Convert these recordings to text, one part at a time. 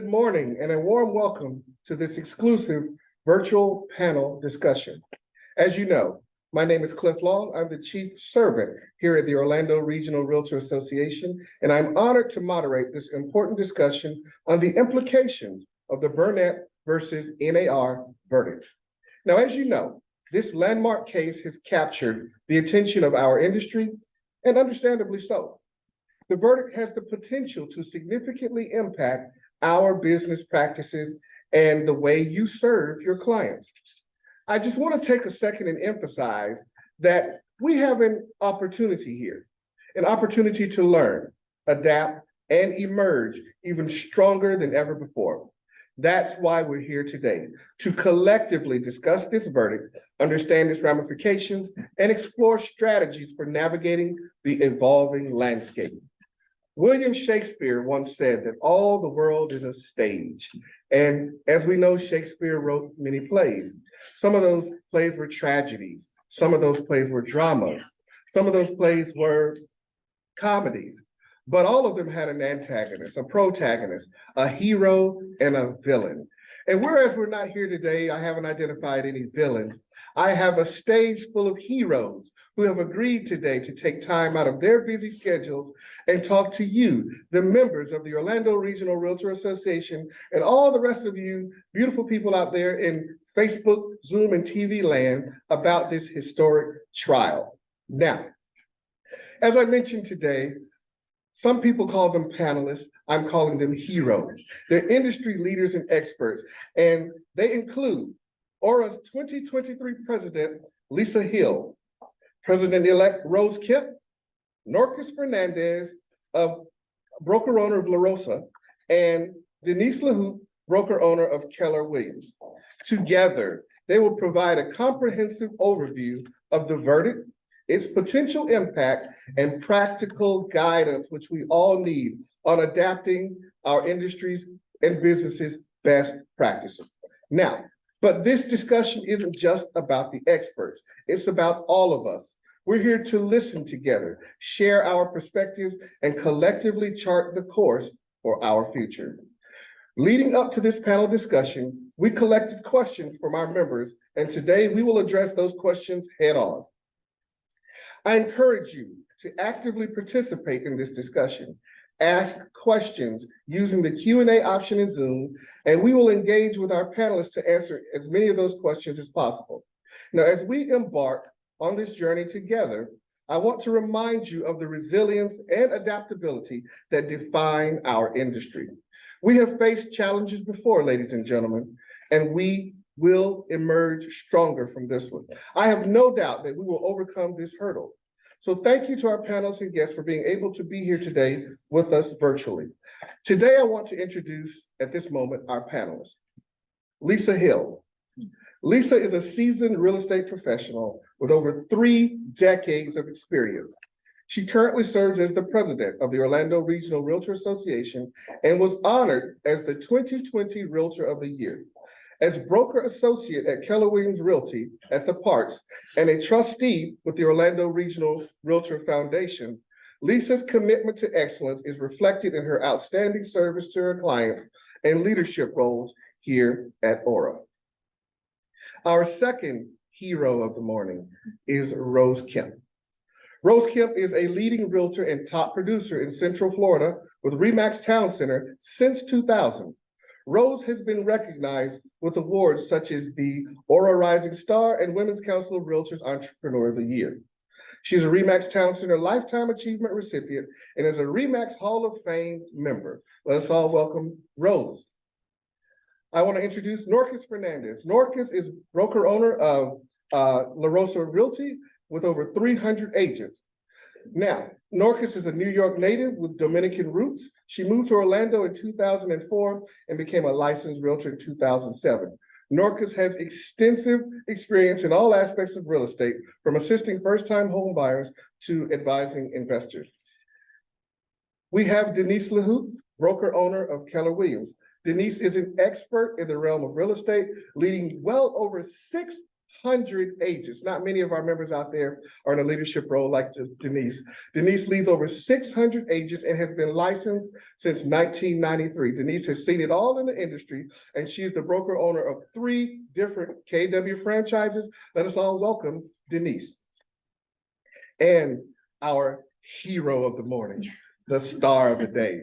Good morning and a warm welcome to this exclusive virtual panel discussion. As you know, my name is Cliff Long. I'm the Chief Servant here at the Orlando Regional Realtor Association, and I'm honored to moderate this important discussion on the implications of the Burnett versus NAR verdict. Now, as you know, this landmark case has captured the attention of our industry, and understandably so. The verdict has the potential to significantly impact our business practices and the way you serve your clients. I just want to take a second and emphasize that we have an opportunity here, an opportunity to learn, adapt, and emerge even stronger than ever before. That's why we're here today, to collectively discuss this verdict, understand its ramifications, and explore strategies for navigating the evolving landscape. William Shakespeare once said that all the world is a stage. And as we know, Shakespeare wrote many plays. Some of those plays were tragedies. Some of those plays were dramas. Some of those plays were comedies. But all of them had an antagonist, a protagonist, a hero, and a villain. And whereas we're not here today, I haven't identified any villains. I have a stage full of heroes who have agreed today to take time out of their busy schedules and talk to you, the members of the Orlando Regional Realtor Association, and all the rest of you beautiful people out there in Facebook, Zoom, and TV land about this historic trial. Now, as I mentioned today, some people call them panelists. I'm calling them heroes. They're industry leaders and experts, and they include ORRA's 2023 President, Lisa Hill, President-elect Rose Kemp, Norcas Fernandez, broker-owner of La Rosa, and Denise LaHoop, broker-owner of Keller Williams. Together, they will provide a comprehensive overview of the verdict, its potential impact, and practical guidance, which we all need on adapting our industries and businesses' best practices. Now, but this discussion isn't just about the experts. It's about all of us. We're here to listen together, share our perspectives, and collectively chart the course for our future. Leading up to this panel discussion, we collected questions from our members, and today we will address those questions head on. I encourage you to actively participate in this discussion. Ask questions using the Q&A option in Zoom, and we will engage with our panelists to answer as many of those questions as possible. Now, as we embark on this journey together, I want to remind you of the resilience and adaptability that define our industry. We have faced challenges before, ladies and gentlemen, and we will emerge stronger from this one. I have no doubt that we will overcome this hurdle. So thank you to our panelists and guests for being able to be here today with us virtually. Today, I want to introduce at this moment our panelists. Lisa Hill. Lisa is a seasoned real estate professional with over 3 decades of experience. She currently serves as the president of the Orlando Regional Realtor Association and was honored as the 2020 Realtor of the Year. As broker associate at Keller Williams Realty at the Parks and a trustee with the Orlando Regional Realtor Foundation, Lisa's commitment to excellence is reflected in her outstanding service to her clients and leadership roles here at ORRA. Our second hero of the morning is Rose Kemp. Rose Kemp is a leading realtor and top producer in Central Florida with RE/MAX Town Center since 2000. Rose has been recognized with awards such as the ORRA Rising Star and Women's Council of Realtors Entrepreneur of the Year. She's a RE/MAX Town Center Lifetime Achievement recipient and is a RE/MAX Hall of Fame member. Let us all welcome Rose. I want to introduce Norcas Fernandez. Norcas is broker owner of La Rosa Realty with over 300 agents. Now, Norcas is a New York native with Dominican roots. She moved to Orlando in 2004 and became a licensed realtor in 2007. Norcas has extensive experience in all aspects of real estate, from assisting first-time home buyers to advising investors. We have Denise LaHoop, broker owner of Keller Williams. Denise is an expert in the realm of real estate, leading well over agents. Not many of our members out there are in a leadership role like Denise. Denise leads over 600 agents and has been licensed since 1993. Denise has seen it all in the industry, and she is the broker owner of 3 different KW franchises. Let us all welcome Denise. And our hero of the morning, the star of the day.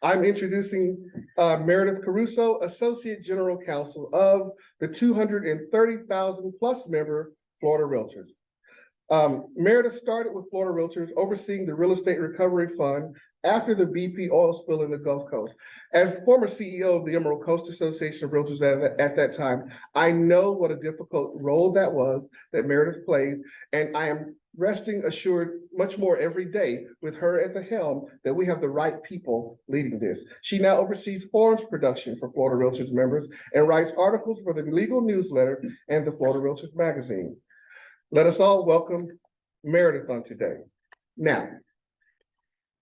I'm introducing Meredith Caruso, Associate General Counsel of the 230,000 plus member Florida Realtors. Meredith started with Florida Realtors overseeing the Real Estate Recovery Fund after the BP oil spill in the Gulf Coast. As former CEO of the Emerald Coast Association of Realtors at that time, I know what a difficult role that was that Meredith played, and I am resting assured much more every day with her at the helm that we have the right people leading this. She now oversees forums production for Florida Realtors members and writes articles for the legal newsletter and the Florida Realtors magazine. Let us all welcome Meredith on today. Now,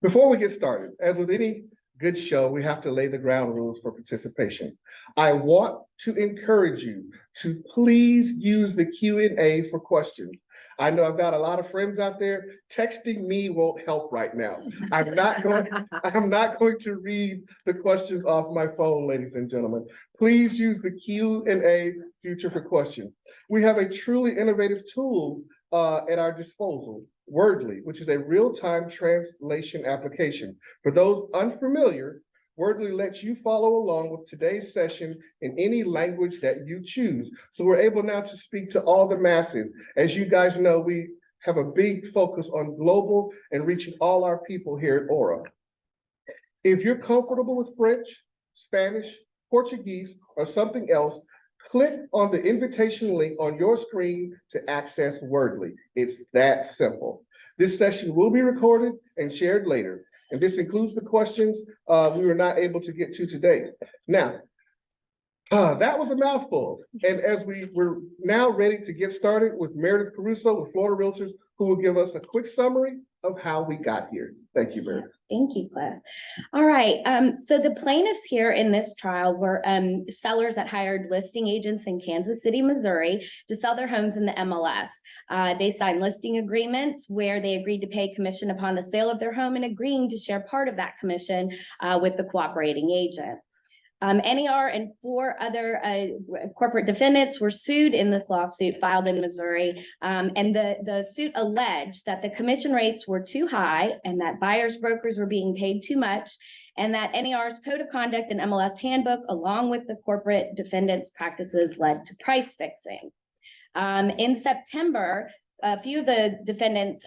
before we get started, as with any good show, we have to lay the ground rules for participation. I want to encourage you to please use the Q&A for questions. I know I've got a lot of friends out there. Texting me won't help right now. I'm not going to read the questions off my phone, ladies and gentlemen. Please use the Q&A feature for questions. We have a truly innovative tool at our disposal, Wordly, which is a real-time translation application. For those unfamiliar, Wordly lets you follow along with today's session in any language that you choose. So we're able now to speak to all the masses. As you guys know, we have a big focus on global and reaching all our people here at ORRA. If you're comfortable with French, Spanish, Portuguese, or something else, click on the invitation link on your screen to access Wordly. It's that simple. This session will be recorded and shared later. And this includes the questions we were not able to get to today. Now, that was a mouthful. And as we're now ready to get started with Meredith Caruso with Florida Realtors, who will give us a quick summary of how we got here. Thank you, Meredith. Thank you, Cliff. All right. So the plaintiffs here in this trial were sellers that hired listing agents in Kansas City, Missouri, to sell their homes in the MLS. They signed listing agreements where they agreed to pay commission upon the sale of their home and agreeing to share part of that commission with the cooperating agent. NAR and 4 other corporate defendants were sued in this lawsuit filed in Missouri. And the suit alleged that the commission rates were too high and that buyers brokers were being paid too much, and that NAR's code of conduct and MLS handbook, along with the corporate defendants' practices, led to price fixing. In September, a few of the defendants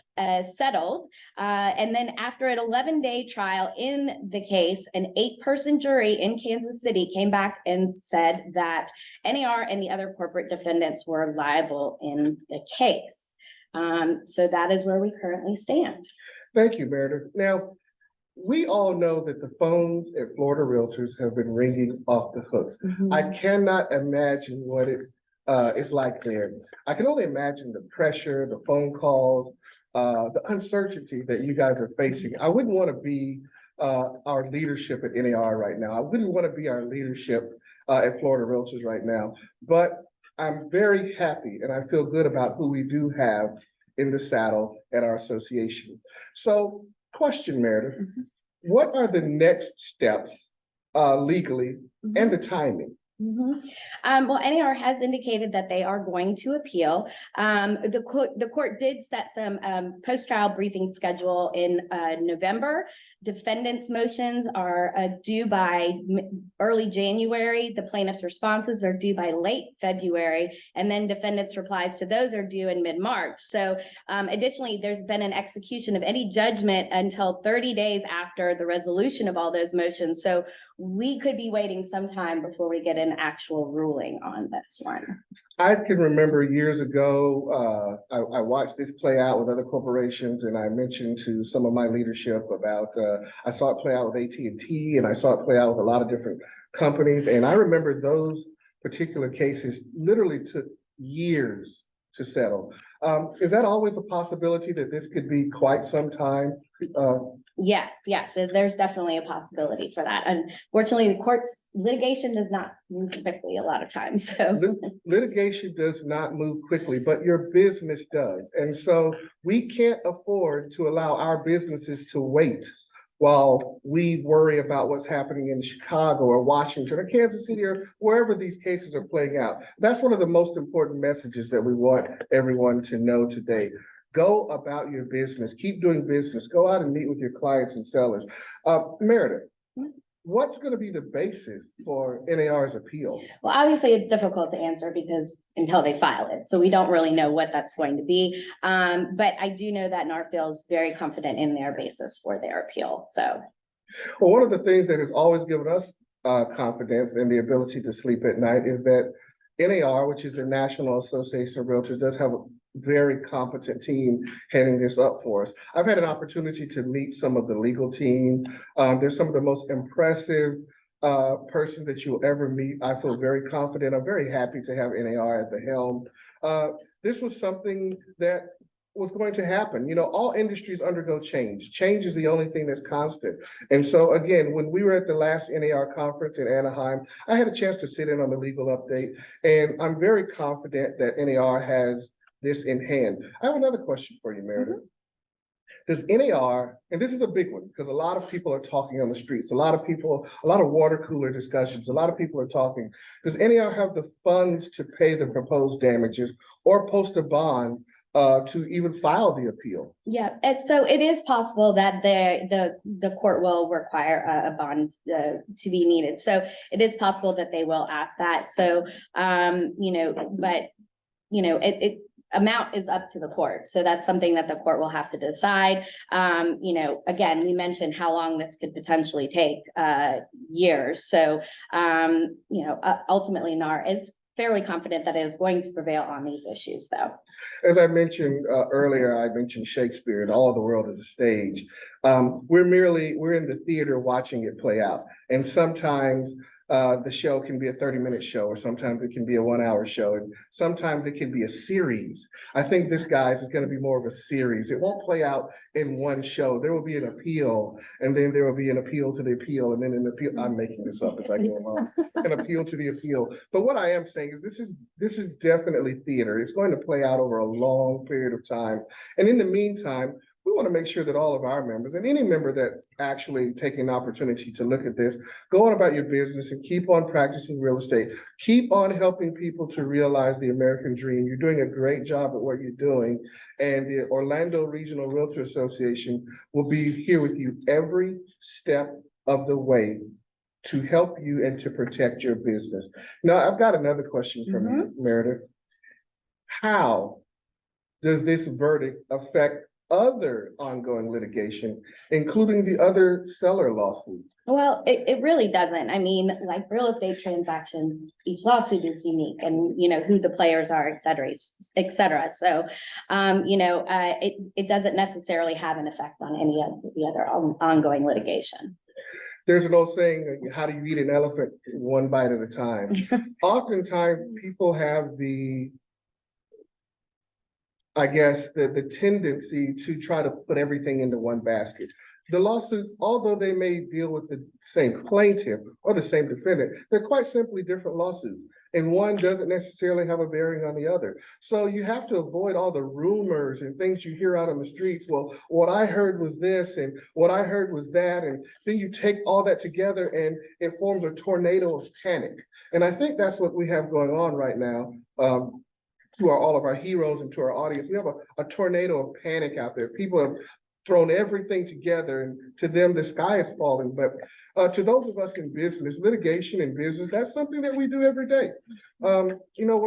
settled, and then after an 11-day trial in the case, an 8-person jury in Kansas City came back and said that NAR and the other corporate defendants were liable in the case. So that is where we currently stand. Thank you, Meredith. Now, we all know that the phones at Florida Realtors have been ringing off the hooks. Mm-hmm. I cannot imagine what it's like there. I can only imagine the pressure, the phone calls, the uncertainty that you guys are facing. I wouldn't want to be our leadership at NAR right now. I wouldn't want to be our leadership at Florida Realtors right now. But I'm very happy and I feel good about who we do have in the saddle at our association. So, question, Meredith, Mm-hmm. what are the next steps legally Mm-hmm. and the timing? Mm-hmm. Well, NAR has indicated that they are going to appeal. The court did set some post-trial briefing schedule in November. Defendants' motions are due by early January. The plaintiffs' responses are due by late February, and then defendants' replies to those are due in mid-March. So additionally, there's been an execution of any judgment until 30 days after the resolution of all those motions. So we could be waiting some time before we get an actual ruling on this one. I can remember years ago, I watched this play out with other corporations, and I mentioned to some of my leadership about, I saw it play out with AT&T, and I saw it play out with a lot of different companies. And I remember those particular cases literally took years to settle. Is that always a possibility that this could be quite some time? Yes, there's definitely a possibility for that. Unfortunately, the court's litigation does not move quickly a lot of times, so. Litigation does not move quickly, but your business does. And so we can't afford to allow our businesses to wait while we worry about what's happening in Chicago or Washington or Kansas City or wherever these cases are playing out. That's one of the most important messages that we want everyone to know today. Go about your business, keep doing business, go out and meet with your clients and sellers. Meredith, what's going to be the basis for NAR's appeal? Well, obviously it's difficult to answer because until they file it, so we don't really know what that's going to be. But I do know that NAR feels very confident in their basis for their appeal, so. Well, one of the things that has always given us confidence and the ability to sleep at night is that NAR, which is the National Association of Realtors, does have a very competent team heading this up for us. I've had an opportunity to meet some of the legal team. They're some of the most impressive persons that you'll ever meet. I feel very confident. I'm very happy to have NAR at the helm. This was something that was going to happen. You know, all industries undergo change. Change is the only thing that's constant. And so again, when we were at the last NAR conference in Anaheim, I had a chance to sit in on the legal update, and I'm very confident that NAR has this in hand. I have another question for you, Meredith. Does NAR, and this is a big one because a lot of people are talking on the streets, a lot of water cooler discussions, a lot of people are talking. Does NAR have the funds to pay the proposed damages or post a bond to even file the appeal? Yeah, and so it is possible that the court will require a bond to be needed. So it is possible that they will ask that. So but it amount is up to the court. So that's something that the court will have to decide. Again, we mentioned how long this could potentially take, years. So ultimately NAR is fairly confident that it is going to prevail on these issues, though. As I mentioned earlier, I mentioned Shakespeare and all the world is a stage. We're in the theater watching it play out. And sometimes the show can be a 30-minute show, or sometimes it can be a 1-hour show, and sometimes it can be a series. I think this, guys, is going to be more of a series. It won't play out in one show. There will be an appeal, and then there will be an appeal to the appeal, and then an appeal. I'm making this up as I go along. An appeal to the appeal. But what I am saying is this is definitely theater. It's going to play out over a long period of time. And in the meantime, we want to make sure that all of our members and any member that's actually taking an opportunity to look at this, go on about your business and keep on practicing real estate. Keep on helping people to realize the American dream. You're doing a great job at what you're doing. And the Orlando Regional Realtor Association will be here with you every step of the way to help you and to protect your business. Now, I've got another question from you, Meredith. How does this verdict affect other ongoing litigation, including the other seller lawsuits? Well, it really doesn't. I mean, like real estate transactions, each lawsuit is unique, and who the players are, et cetera, et cetera. So, it doesn't necessarily have an effect on any of the other ongoing litigation. There's an old saying, how do you eat an elephant? One bite at a time. Oftentimes people have the tendency to try to put everything into one basket. The lawsuits, although they may deal with the same plaintiff or the same defendant, they're quite simply different lawsuits. And one doesn't necessarily have a bearing on the other. So you have to avoid all the rumors and things you hear out on the streets. Well, what I heard was this and what I heard was that. And then you take all that together and it forms a tornado of panic. And I think that's what we have going on right now. To all of our heroes and to our audience, we have a tornado of panic out there. People have thrown everything together, and to them, the sky is falling. But to those of us in business, litigation in business, that's something that we do every day. One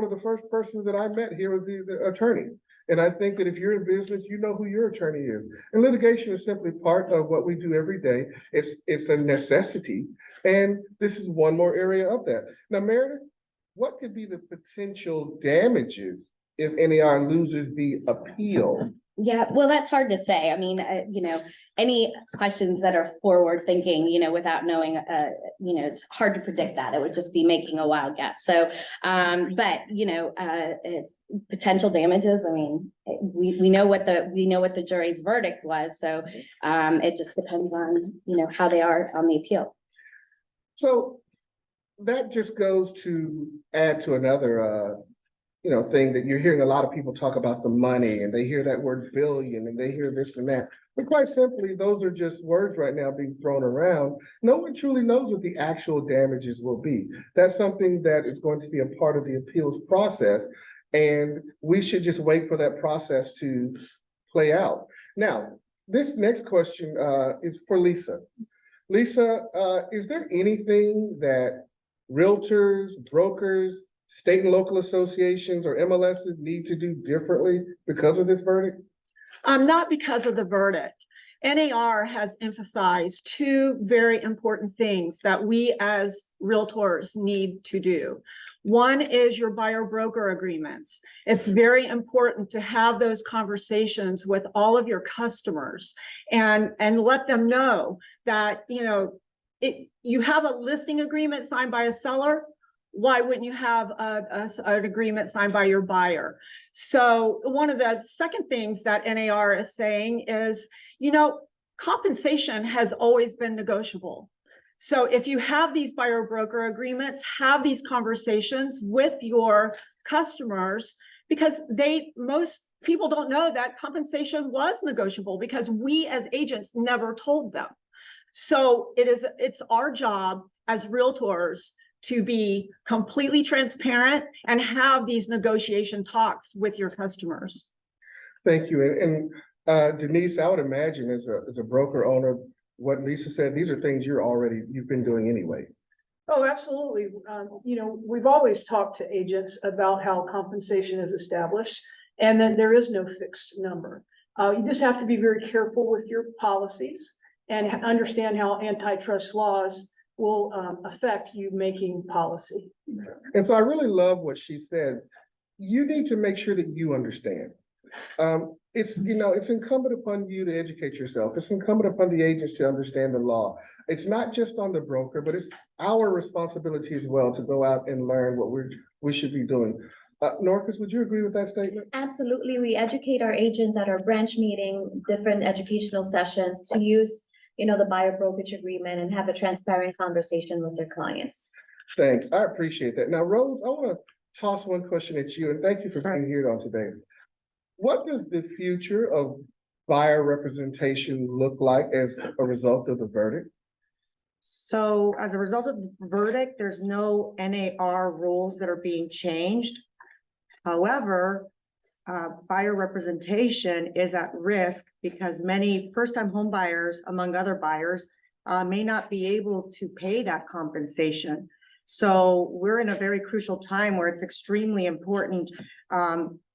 of the first persons that I met here was the attorney. And I think that if you're in business, you know who your attorney is. And litigation is simply part of what we do every day. It's a necessity. And this is one more area of that. Now, Meredith, what could be the potential damages if NAR loses the appeal Yeah, well, that's hard to say. I mean, any questions that are forward thinking, without knowing, it's hard to predict that. It would just be making a wild guess. So, but potential damages. I mean, we know what the jury's verdict was. So, it just depends on how they are on the appeal. So that just goes to add to another thing that you're hearing a lot of people talk about the money, and they hear that word billion and they hear this and that. But quite simply, those are just words right now being thrown around. No one truly knows what the actual damages will be. That's something that is going to be a part of the appeals process. And we should just wait for that process to play out. Now, this next question is for Lisa. Lisa, is there anything that realtors, brokers, state and local associations or MLSs need to do differently because of this verdict? Not because of the verdict. NAR has emphasized two very important things that we as realtors need to do. One is your buyer broker agreements. It's very important to have those conversations with all of your customers and let them know that, you have a listing agreement signed by a seller. Why wouldn't you have an agreement signed by your buyer? So one of the second things that NAR is saying is, compensation has always been negotiable. So if you have these buyer broker agreements, have these conversations with your customers, because most people don't know that compensation was negotiable because we as agents never told them. So it's our job as realtors to be completely transparent and have these negotiation talks with your customers. Thank you. And Denise, I would imagine as a broker owner, what Lisa said, these are things you've been doing anyway. Oh, absolutely. We've always talked to agents about how compensation is established and that there is no fixed number. You just have to be very careful with your policies and understand how antitrust laws will affect you making policy. And so I really love what she said. You need to make sure that you understand. It's incumbent upon you to educate yourself. It's incumbent upon the agents to understand the law. It's not just on the broker, but it's our responsibility as well to go out and learn what we should be doing. Norcas, would you agree with that statement? Absolutely. We educate our agents at our branch meeting, different educational sessions to use the buyer brokerage agreement and have a transparent conversation with their clients. Thanks. I appreciate that. Now, Rose, I want to toss one question at you, and thank you for being here on today. What does the future of buyer representation look like as a result of the verdict? So as a result of the verdict, there's no NAR rules that are being changed. However, buyer representation is at risk because many first-time home buyers, among other buyers, may not be able to pay that compensation. So we're in a very crucial time where it's extremely important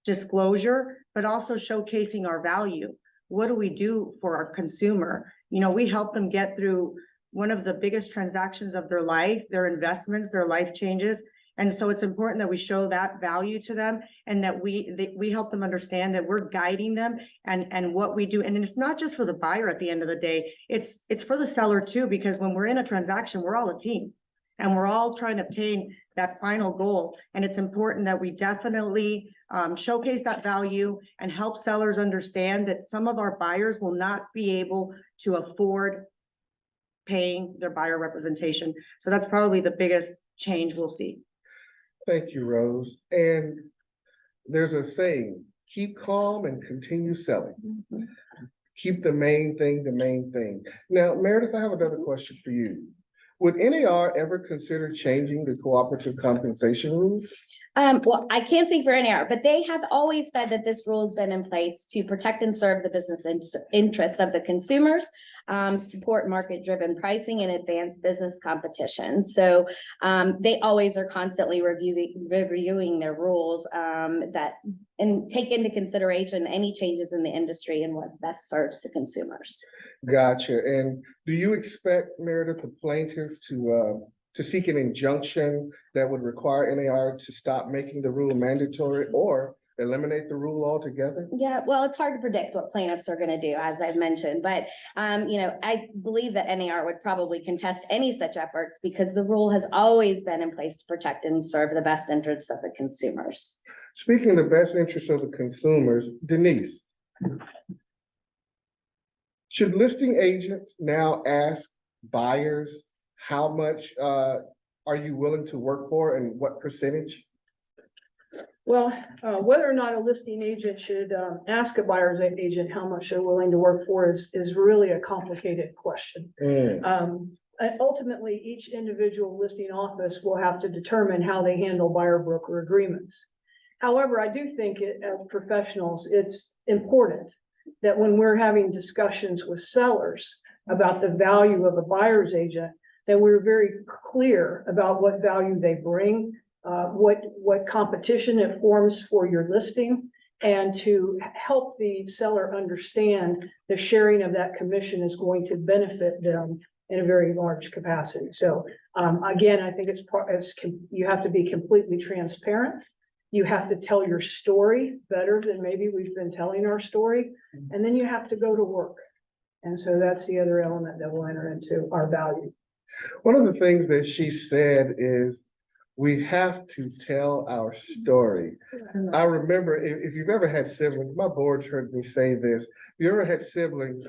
disclosure, but also showcasing our value. What do we do for our consumer? We help them get through one of the biggest transactions of their life, their investments, their life changes. And so it's important that we show that value to them and that we help them understand that we're guiding them and what we do. And it's not just for the buyer at the end of the day, it's for the seller too, because when we're in a transaction, we're all a team and we're all trying to obtain that final goal. And it's important that we definitely showcase that value and help sellers understand that some of our buyers will not be able to afford paying their buyer representation. So that's probably the biggest change we'll see. Thank you, Rose. And there's a saying, keep calm and continue selling. Mm-hmm. Keep the main thing, the main thing. Now, Meredith, I have another question for you. Would NAR ever consider changing the cooperative compensation rules? Well, I can't speak for NAR, but they have always said that this rule has been in place to protect and serve the business interests of the consumers, support market-driven pricing and advance business competition. So they always are constantly reviewing their rules and take into consideration any changes in the industry and what best serves the consumers. Gotcha. And do you expect, Meredith, the plaintiffs to seek an injunction that would require NAR to stop making the rule mandatory, or eliminate the rule altogether? Yeah, well, it's hard to predict what plaintiffs are gonna do, as I've mentioned, but, I believe that NAR would probably contest any such efforts because the rule has always been in place to protect and serve the best interests of the consumers. Speaking of the best interests of the consumers, Denise, should listing agents now ask buyers how much are you willing to work for and what percentage? Well, whether or not a listing agent should ask a buyer's agent how much they're willing to work for is really a complicated question. Ultimately, each individual listing office will have to determine how they handle buyer broker agreements. However, I do think as professionals, it's important that when we're having discussions with sellers about the value of a buyer's agent, that we're very clear about what value they bring, what competition it forms for your listing, and to help the seller understand the sharing of that commission is going to benefit them in a very large capacity. So again, I think you have to be completely transparent. You have to tell your story better than maybe we've been telling our story, and then you have to go to work. And so that's the other element that will enter into our value. One of the things that she said is we have to tell our story. I remember if you've ever had siblings, my board's heard me say this. If you ever had siblings,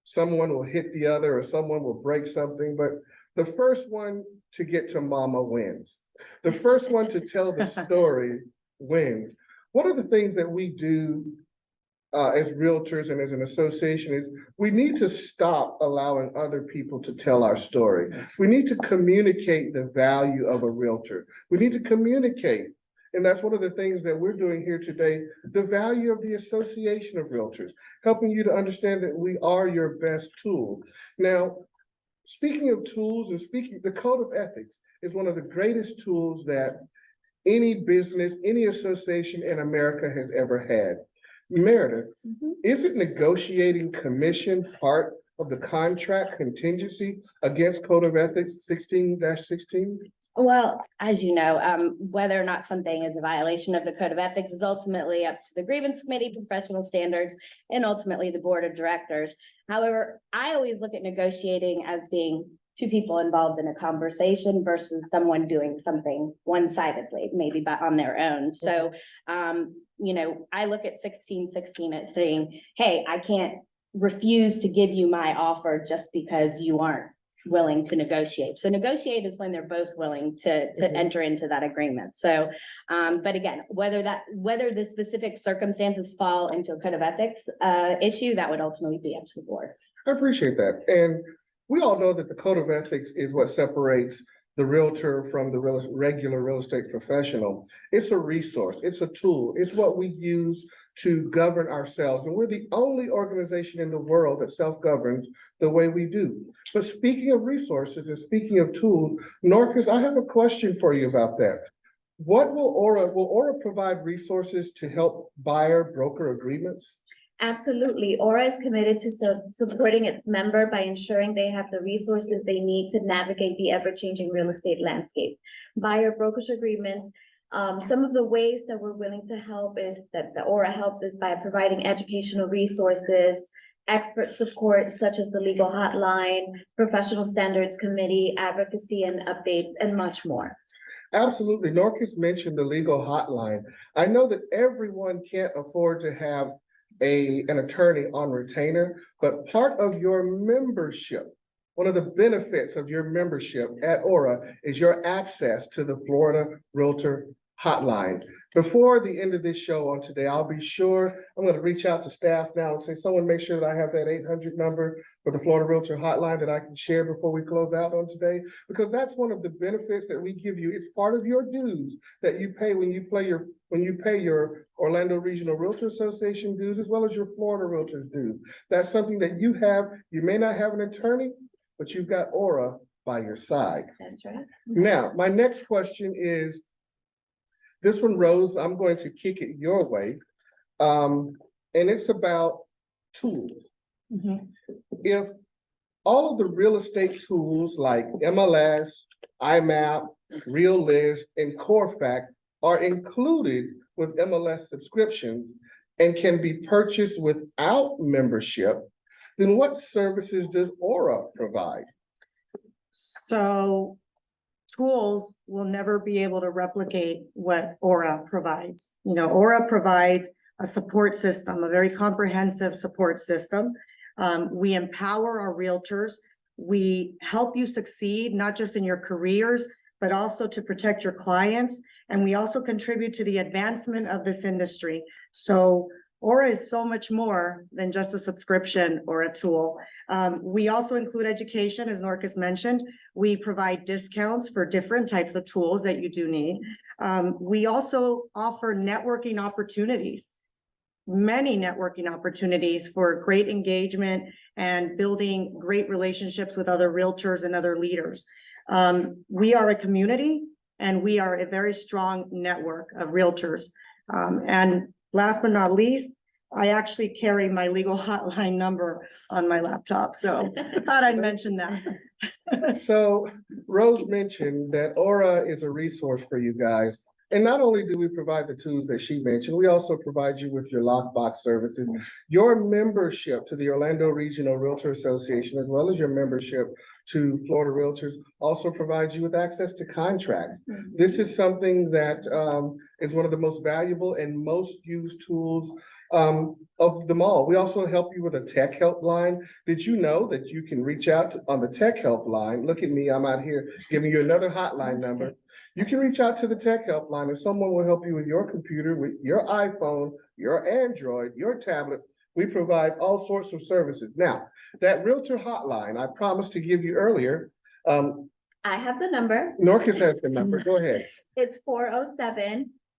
someone will hit the other or someone will break something, but the first one to get to mama wins. The first one to tell the story wins. One of the things that we do as realtors and as an association is we need to stop allowing other people to tell our story. We need to communicate the value of a realtor. We need to communicate. And that's one of the things that we're doing here today, the value of the Association of Realtors, helping you to understand that we are your best tool. Now, speaking of tools and the code of ethics is one of the greatest tools that any business, any association in America has ever had. Meredith, isn't negotiating commission part of the contract contingency against code of ethics 16-16? Well, as you know, whether or not something is a violation of the code of ethics is ultimately up to the grievance committee, professional standards, and ultimately the board of directors. However, I always look at negotiating as being two people involved in a conversation versus someone doing something one-sidedly, maybe on their own. So, I look at 16-16 as saying, hey, I can't refuse to give you my offer just because you aren't willing to negotiate. So negotiate is when they're both willing to enter into that agreement. So, but again, whether the specific circumstances fall into a code of ethics issue, that would ultimately be up to the board. I appreciate that. And we all know that the code of ethics is what separates the realtor from the regular real estate professional. It's a resource, it's a tool, it's what we use to govern ourselves. And we're the only organization in the world that self-governs the way we do. But speaking of resources and speaking of tools, Norcas, I have a question for you about that. What will ORRA provide resources to help buyer broker agreements? Absolutely. ORRA is committed to supporting its member by ensuring they have the resources they need to navigate the ever-changing real estate landscape. Buyer brokerage agreements. Some of the ways that we're willing to help is that the ORRA helps is by providing educational resources, expert support such as the legal hotline, professional standards committee, advocacy and updates, and much more. Absolutely. Norcas mentioned the legal hotline. I know that everyone can't afford to have an attorney on retainer, but part of your membership, one of the benefits of your membership at ORRA is your access to the Florida Realtor Hotline. Before the end of this show on today, I'll be sure, I'm going to reach out to staff now and say, someone make sure that I have that 800 number for the Florida Realtor Hotline that I can share before we close out on today, because that's one of the benefits that we give you. It's part of your dues that you pay when you pay your Orlando Regional Realtor Association dues, as well as your Florida Realtors dues. That's something that you have. You may not have an attorney, but you've got ORRA by your side. That's right. Now, my next question is, this one, Rose, I'm going to kick it your way. And it's about tools. If all of the real estate tools like MLS, IMAP, RealList, and CoreFact are included with MLS subscriptions and can be purchased without membership, then what services does ORRA provide? So tools will never be able to replicate what ORRA provides. You know, ORRA provides a support system, a very comprehensive support system. We empower our realtors. We help you succeed, not just in your careers, but also to protect your clients. And we also contribute to the advancement of this industry. So ORRA is so much more than just a subscription or a tool. We also include education, as Norcas mentioned. We provide discounts for different types of tools that you do need. We also offer networking opportunities, many networking opportunities for great engagement and building great relationships with other realtors and other leaders. We are a community and we are a very strong network of realtors. And last but not least, I actually carry my legal hotline number on my laptop, so I thought I'd mention that. So Rose mentioned that ORRA is a resource for you guys. And not only do we provide the tools that she mentioned, we also provide you with your lockbox services. Your membership to the Orlando Regional Realtor Association, as well as your membership to Florida Realtors, also provides you with access to contracts. This is something that is one of the most valuable and most used tools of them all. We also help you with a tech helpline. Did you know that you can reach out on the tech helpline? Look at me, I'm out here giving you another hotline number. You can reach out to the tech helpline and someone will help you with your computer, with your iPhone, your Android, your tablet. We provide all sorts of services. Now, that realtor hotline I promised to give you earlier. I have the number. Norcas has the number. Go ahead. It's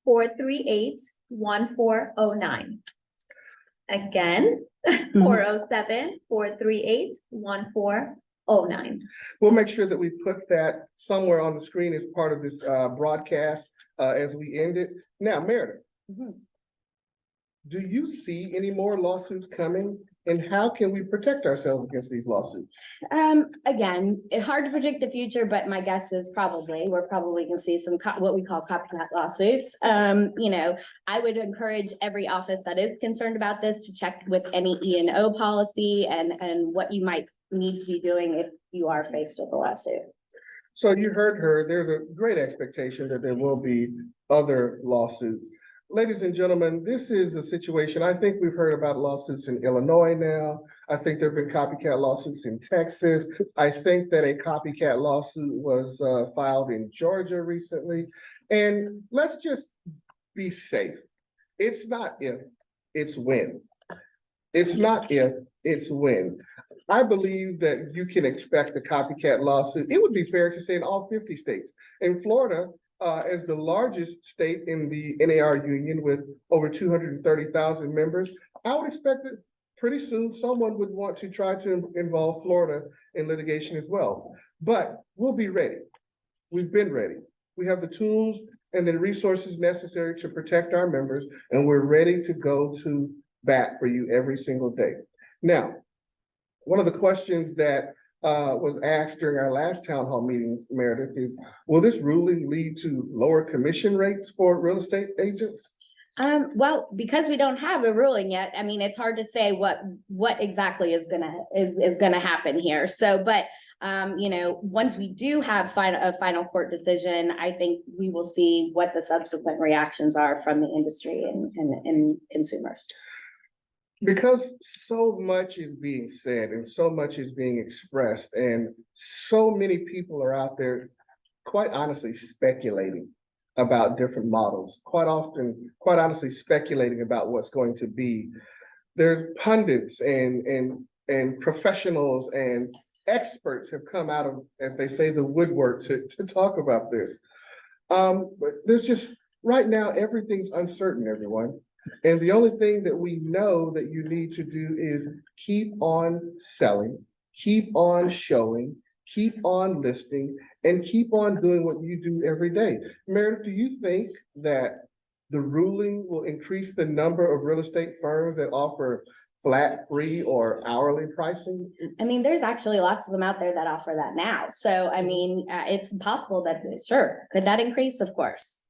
407-438-1409. Again, 407-438-1409. We'll make sure that we put that somewhere on the screen as part of this broadcast as we end it. Now, Meredith, do you see any more lawsuits coming? And how can we protect ourselves against these lawsuits? Again, it's hard to predict the future, but my guess is we're probably gonna see some what we call copycat lawsuits. You know, I would encourage every office that is concerned about this to check with any E&O policy and what you might need to be doing if you are faced with a lawsuit. So you heard her, there's a great expectation that there will be other lawsuits. Ladies and gentlemen, this is a situation, I think we've heard about lawsuits in Illinois now. I think there've been copycat lawsuits in Texas. I think that a copycat lawsuit was filed in Georgia recently. And let's just be safe. It's not if, it's when. It's not if, it's when. I believe that you can expect a copycat lawsuit. It would be fair to say in all 50 states. In Florida, as the largest state in the NAR union with over 230,000 members, I would expect that pretty soon someone would want to try to involve Florida in litigation as well. But we'll be ready. We've been ready. We have the tools and the resources necessary to protect our members, and we're ready to go to bat for you every single day. Now, one of the questions that was asked during our last town hall meetings, Meredith, is will this ruling lead to lower commission rates for real estate agents? Well, because we don't have the ruling yet, I mean, it's hard to say what exactly is gonna happen here. So, but you know, once we do have a final court decision, I think we will see what the subsequent reactions are from the industry and consumers. Because so much is being said and so much is being expressed, and so many people are out there, quite honestly, speculating about different models, quite honestly, speculating about what's going to be. There's pundits and professionals and experts have come out of, as they say, the woodwork to talk about this. But there's just, right now, everything's uncertain, everyone. And the only thing that we know that you need to do is keep on selling, keep on showing, keep on listing, and keep on doing what you do every day. Meredith, do you think that the ruling will increase the number of real estate firms that offer flat, free, or hourly pricing? I mean, there's actually lots of them out there that offer that now. So, I mean, it's possible that, sure, could that increase? Of course.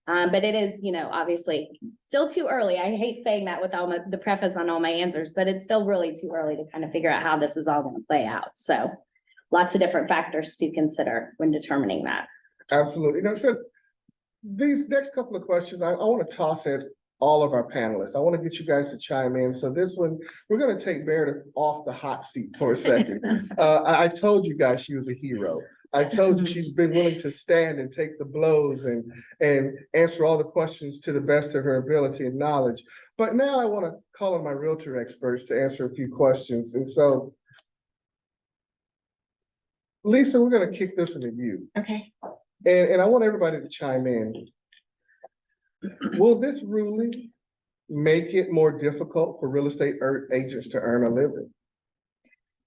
But it is, obviously still too early. I hate saying that with all the preface on all my answers, but it's still really too early to kind of figure out how this is all going to play out. So lots of different factors to consider when determining that. Absolutely. So these next couple of questions, I want to toss at all of our panelists. I want to get you guys to chime in. So this one, we're going to take Meredith off the hot seat for a second. I told you guys she was a hero. I told you she's been willing to stand and take the blows and answer all the questions to the best of her ability and knowledge. But now I want to call on my realtor experts to answer a few questions. And so, Lisa, we're going to kick this one to you. Okay. And I want everybody to chime in. Will this ruling make it more difficult for real estate agents to earn a living?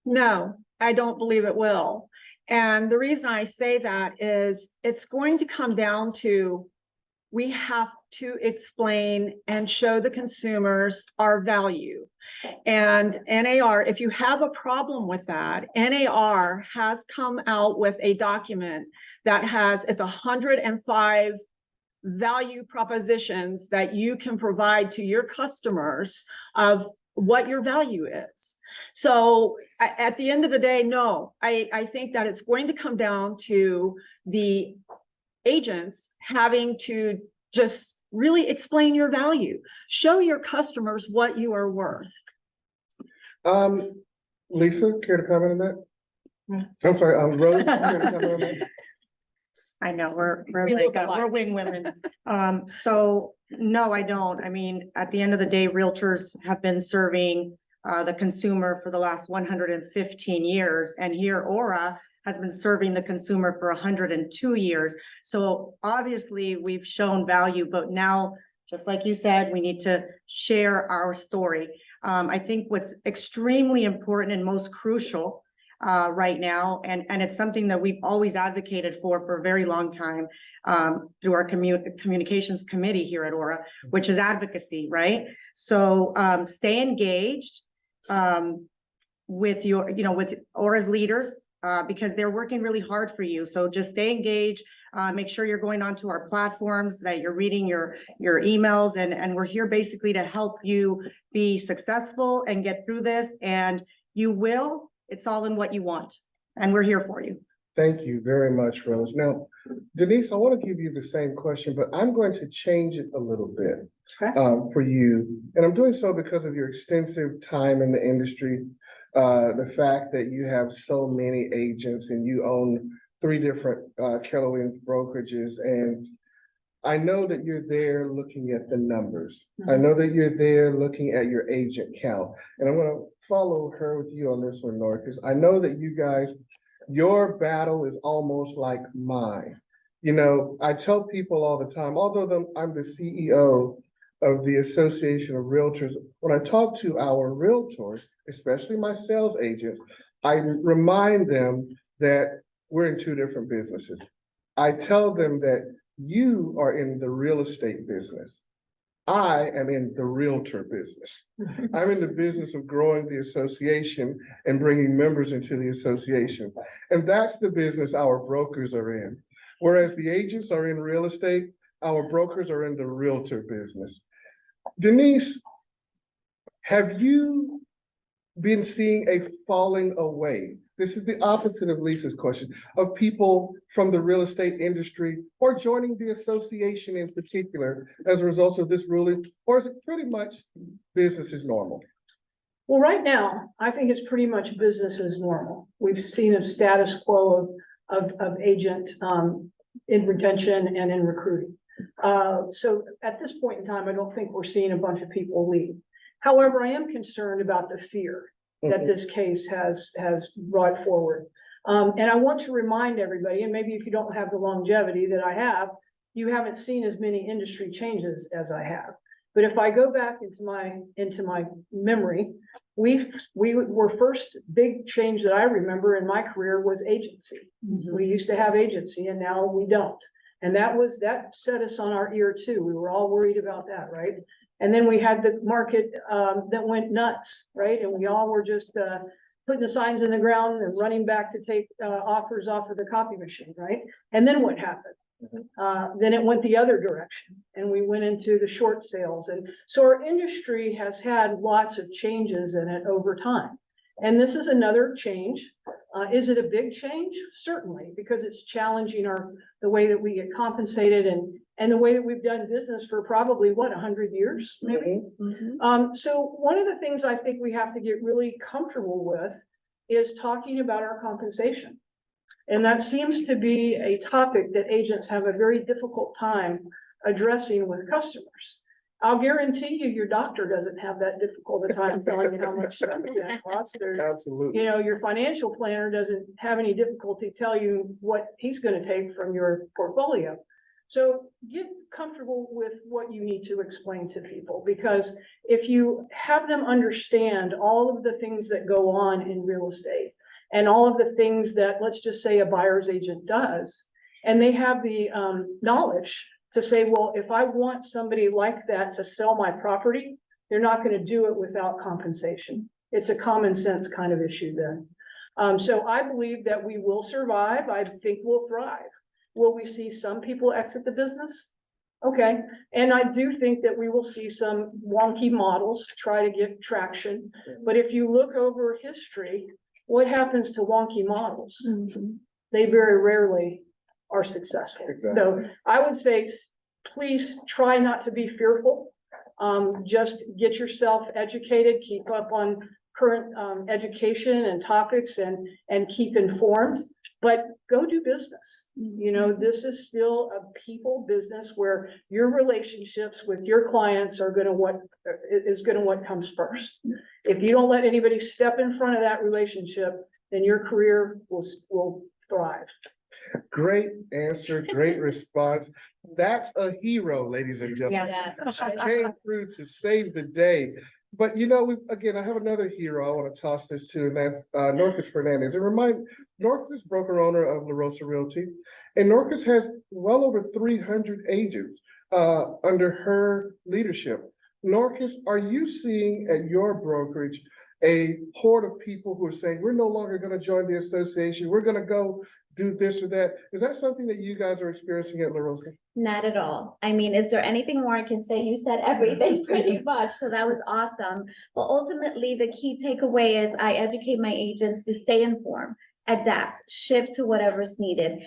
No, I don't believe it will. And the reason I say that is it's going to come down to, we have to explain and show the consumers our value. And NAR, if you have a problem with that, NAR has come out with a document that it's 105 value propositions that you can provide to your customers of what your value is. So at the end of the day, no, I think that it's going to come down to the agents having to just really explain your value, show your customers what you are worth. Lisa, care to comment on that? I'm sorry, Rose, care to comment on that? I know, we're look alike. we're wing women. So no, I don't. I mean, at the end of the day, realtors have been serving the consumer for the last 115 years. And here ORRA has been serving the consumer for 102 years. So obviously we've shown value, but now, just like you said, we need to share our story. I think what's extremely important and most crucial right now, and it's something that we've always advocated for a very long time through our communications committee here at ORRA, which is advocacy, right? So stay engaged with with ORRA's leaders because they're working really hard for you. So just stay engaged. Make sure you're going onto our platforms, that you're reading your emails, and we're here basically to help you be successful and get through this. And you will. It's all in what you want, and we're here for you. Thank you very much, Rose. Now, Denise, I want to give you the same question, but I'm going to change it a little bit for you. And I'm doing so because of your extensive time in the industry, the fact that you have so many agents and you own 3 different Keller Williams brokerages. And I know that you're there looking at the numbers. I know that you're there looking at your agent count. And I'm going to follow her with you on this one, Nora, because I know that you guys, your battle is almost like mine. I tell people all the time, although I'm the CEO of the Association of Realtors, when I talk to our realtors, especially my sales agents, I remind them that we're in 2 different businesses. I tell them that you are in the real estate business. I am in the realtor business. I'm in the business of growing the association and bringing members into the association. And that's the business our brokers are in. Whereas the agents are in real estate, our brokers are in the realtor business. Denise, have you been seeing a falling away? This is the opposite of Lisa's question, of people from the real estate industry or joining the association in particular as a result of this ruling, or is it pretty much business as normal? Well, right now, I think it's pretty much business as normal. We've seen a status quo of agent in retention and in recruiting. So at this point in time, I don't think we're seeing a bunch of people leave. However, I am concerned about the fear that this case has brought forward. And I want to remind everybody, and maybe if you don't have the longevity that I have, you haven't seen as many industry changes as I have. But if I go back into my memory, we were first big change that I remember in my career was agency. We used to have agency and now we don't. And that set us on our ear too. We were all worried about that, right? And then we had the market that went nuts, right? And we all were just putting the signs in the ground and running back to take offers off of the copy machine, right? And then what happened? Then it went the other direction and we went into the short sales. And so our industry has had lots of changes in it over time. And this is another change. Is it a big change? Certainly, because it's challenging the way that we get compensated and the way that we've done business for probably 100 years, maybe. So one of the things I think we have to get really comfortable with is talking about our compensation. And that seems to be a topic that agents have a very difficult time addressing with customers. I'll guarantee you, your doctor doesn't have that difficult a time telling you how much that costs. Absolutely. You know, your financial planner doesn't have any difficulty tell you what he's going to take from your portfolio. So get comfortable with what you need to explain to people, because if you have them understand all of the things that go on in real estate and all of the things that, let's just say, a buyer's agent does, and they have the knowledge to say, well, if I want somebody like that to sell my property, they're not going to do it without compensation. It's a common sense kind of issue then. So I believe that we will survive. I think we'll thrive. Will we see some people exit the business? Okay. And I do think that we will see some wonky models try to get traction. But if you look over history, what happens to wonky models? They very rarely are successful. Exactly. So I would say, please try not to be fearful. Just get yourself educated, keep up on current education and topics and keep informed, but go do business. You know, this is still a people business where your relationships with your clients are what comes first. If you don't let anybody step in front of that relationship, then your career will thrive. Great answer, great response. That's a hero, ladies and gentlemen. She came through to save the day. But you know, again, I have another hero I want to toss this to, and that's Norcas Fernandez. And Norcas is broker owner of La Rosa Realty, and Norcas has well over 300 agents under her leadership. Norcas, are you seeing at your brokerage a horde of people who are saying, we're no longer going to join the association, we're going to go do this or that? Is that something that you guys are experiencing at La Rosa? Not at all. I mean, is there anything more I can say? You said everything pretty much, so that was awesome. But ultimately, the key takeaway is I educate my agents to stay informed, adapt, shift to whatever's needed,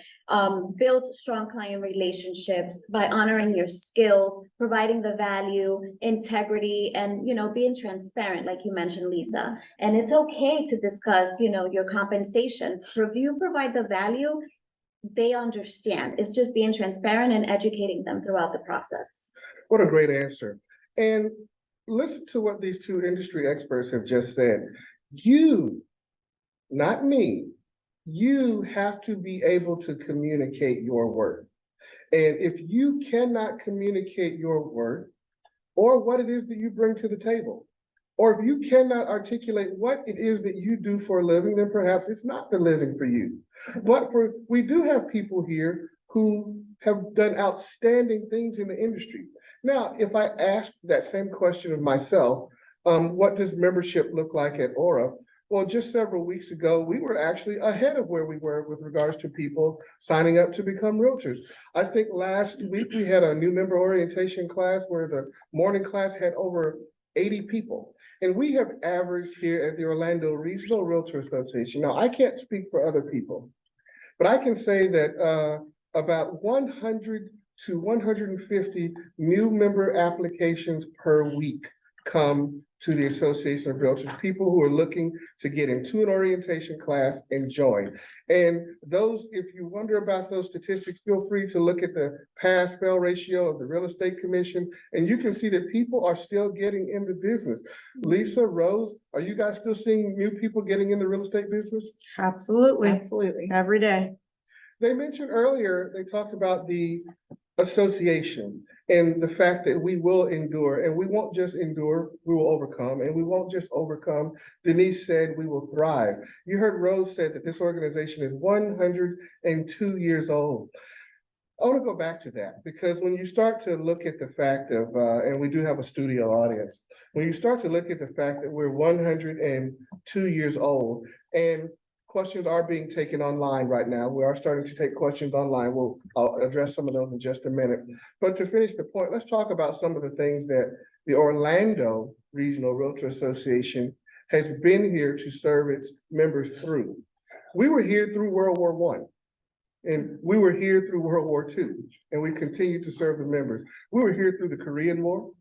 build strong client relationships by honoring your skills, providing the value, integrity, and, you know, being transparent, like you mentioned, Lisa. And it's okay to discuss, you know, your compensation. If you provide the value, they understand. It's just being transparent and educating them throughout the process. What a great answer. And listen to what these two industry experts have just said. You, not me, you have to be able to communicate your work. And if you cannot communicate your work or what it is that you bring to the table, or if you cannot articulate what it is that you do for a living, then perhaps it's not the living for you. But we do have people here who have done outstanding things in the industry. Now, if I ask that same question of myself, what does membership look like at ORRA? Well, just several weeks ago, we were actually ahead of where we were with regards to people signing up to become realtors. I think last week we had a new member orientation class where the morning class had over 80 people. And we have averaged here at the Orlando Regional Realtor Association. Now, I can't speak for other people, but I can say that about 100 to 150 new member applications per week come to the Association of Realtors, people who are looking to get into an orientation class and join. And those, if you wonder about those statistics, feel free to look at the pass-fail ratio of the Real Estate Commission, and you can see that people are still getting into business. Lisa, Rose, are you guys still seeing new people getting in the real estate business? Absolutely. Absolutely. Every day. They mentioned earlier, they talked about the association and the fact that we will endure, and we won't just endure, we will overcome, and we won't just overcome. Denise said we will thrive. You heard Rose said that this organization is 102 years old. I want to go back to that because when you start to look at the fact of, and we do have a studio audience, when you start to look at the fact that we're 102 years old, and questions are being taken online right now. We are starting to take questions online. I'll address some of those in just a minute. But to finish the point, let's talk about some of the things that the Orlando Regional Realtor Association has been here to serve its members through. We were here through World War I. And we were here through World War II, and we continue to serve the members. We were here through the Korean War,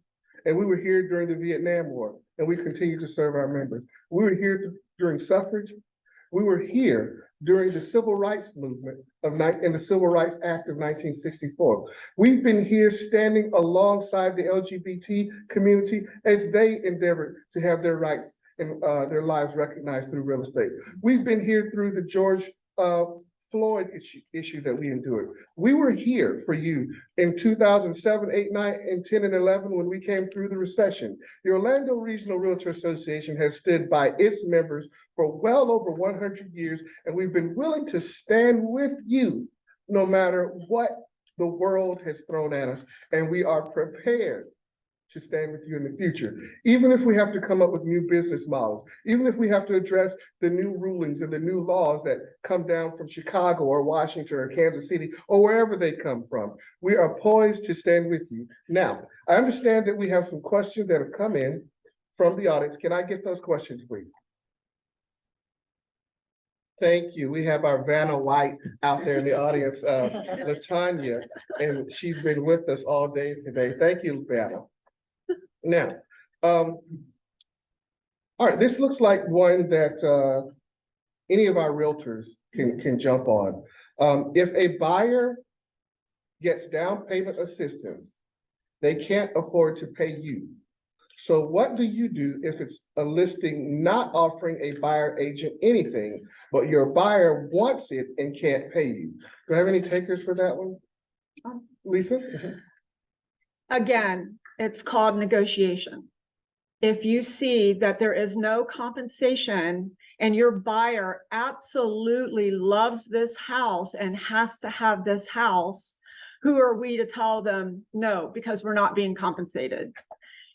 and we were here during the Vietnam War, and we continue to serve our members. We were here during suffrage. We were here during the Civil Rights Movement and the Civil Rights Act of 1964. We've been here standing alongside the LGBT community as they endeavored to have their rights and their lives recognized through real estate. We've been here through the George Floyd issue that we endured. We were here for you in 2007, 8, 9, and 10, and 11 when we came through the recession. The Orlando Regional Realtor Association has stood by its members for well over 100 years, and we've been willing to stand with you no matter what the world has thrown at us, and we are prepared to stand with you in the future. Even if we have to come up with new business models, even if we have to address the new rulings and the new laws that come down from Chicago or Washington or Kansas City or wherever they come from, we are poised to stand with you. Now, I understand that we have some questions that have come in from the audience. Can I get those questions, please? Thank you. We have our Vanna White out there in the audience, Latanya, and she's been with us all day today. Thank you, Vanna. Now, all right, this looks like one that any of our realtors can jump on. If a buyer gets down payment assistance, they can't afford to pay you. So what do you do if it's a listing not offering a buyer agent anything, but your buyer wants it and can't pay you? Do I have any takers for that one? Lisa? Again, it's called negotiation. If you see that there is no compensation and your buyer absolutely loves this house and has to have this house, who are we to tell them no, because we're not being compensated?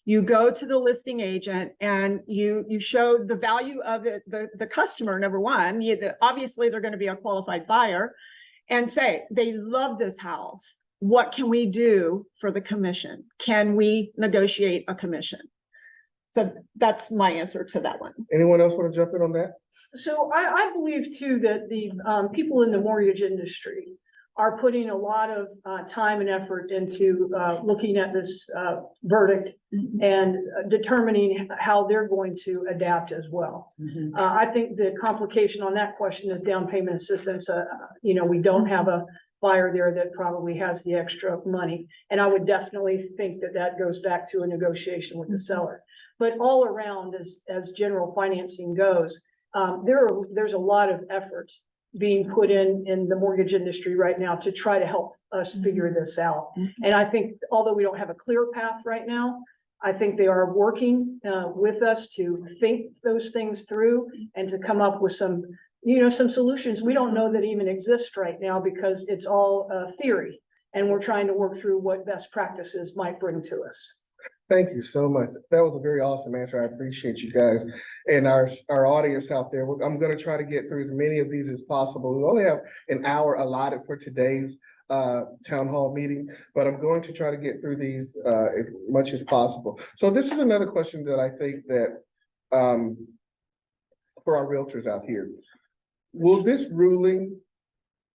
You go to the listing agent and you show the value of the customer, number one. Obviously, they're going to be a qualified buyer, and say, they love this house. What can we do for the commission? Can we negotiate a commission? So that's my answer to that one. Anyone else want to jump in on that? So I believe too that the people in the mortgage industry are putting a lot of time and effort into looking at this verdict and determining how they're going to adapt as well. I think the complication on that question is down payment assistance. We don't have a buyer there that probably has the extra money. And I would definitely think that that goes back to a negotiation with the seller. But all around, as general financing goes, there's a lot of effort being put in the mortgage industry right now to try to help us figure this out. And I think, although we don't have a clear path right now, I think they are working with us to think those things through and to come up with some solutions we don't know that even exist right now, because it's all theory, and we're trying to work through what best practices might bring to us. Thank you so much. That was a very awesome answer. I appreciate you guys and our audience out there. I'm going to try to get through as many of these as possible. We only have an hour allotted for today's town hall meeting, but I'm going to try to get through these as much as possible. So this is another question that I think that for our realtors out here, will this ruling